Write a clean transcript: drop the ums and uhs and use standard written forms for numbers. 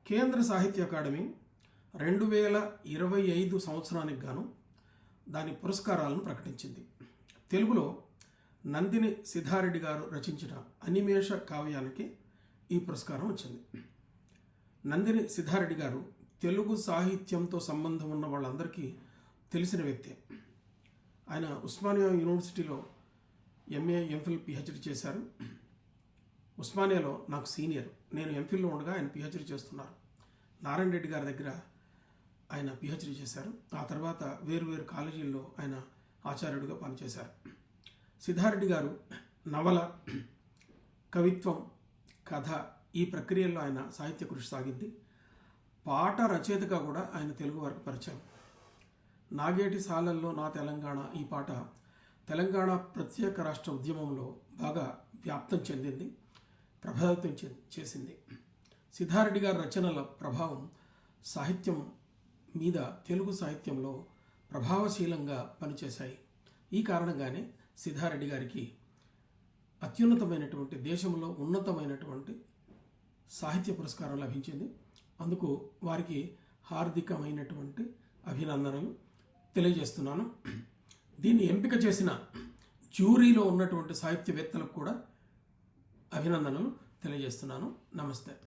కేంద్ర సాహిత్య అకాడమీ 2025 సంవత్సరానికి గాను దాని పురస్కారాలను ప్రకటించింది. తెలుగులో నందిని సిద్ధారెడ్డి గారు రచించిన అనిమేష కావ్యానికి ఈ పురస్కారం వచ్చింది. నందిని సిద్ధారెడ్డి గారు తెలుగు సాహిత్యంతో సంబంధం ఉన్న వాళ్ళందరికీ తెలిసిన వ్యక్తే. ఆయన ఉస్మానియా యూనివర్సిటీలో ఎంఏ, ఎంఫిల్, పిహెచ్డి చేశారు. ఉస్మానియాలో నాకు సీనియర్. నేను ఎంఫిల్లో ఉండగా ఆయన పిహెచ్డి చేస్తున్నారు. నారాయణ రెడ్డి గారి దగ్గర ఆయన పిహెచ్డి చేశారు. ఆ తర్వాత వేరు కాలేజీల్లో ఆయన ఆచార్యుడిగా పనిచేశారు. సిద్ధారెడ్డి గారు నవల, కవిత్వం, కథ ఈ ప్రక్రియల్లో ఆయన సాహిత్య కృషి సాగింది. పాట రచయితగా కూడా ఆయన తెలుగు వారికి పరిచయం. నాగేటి సాలల్లో నా తెలంగాణ ఈ పాట తెలంగాణ ప్రత్యేక రాష్ట్ర ఉద్యమంలో బాగా వ్యాప్తం చెందింది, ప్రభావితం చేసింది. సిద్ధారెడ్డి గారి రచనల ప్రభావం సాహిత్యం మీద తెలుగు సాహిత్యంలో ప్రభావశీలంగా పనిచేశాయి. ఈ కారణంగానే సిద్ధారెడ్డి గారికి అత్యున్నతమైనటువంటి, దేశంలో ఉన్నతమైనటువంటి సాహిత్య పురస్కారం లభించింది. అందుకు వారికి హార్దికమైనటువంటి అభినందనలు తెలియజేస్తున్నాను. దీన్ని ఎంపిక చేసిన జ్యూరీలో ఉన్నటువంటి సాహిత్యవేత్తలకు కూడా అభినందనలు తెలియజేస్తున్నాను. నమస్తే.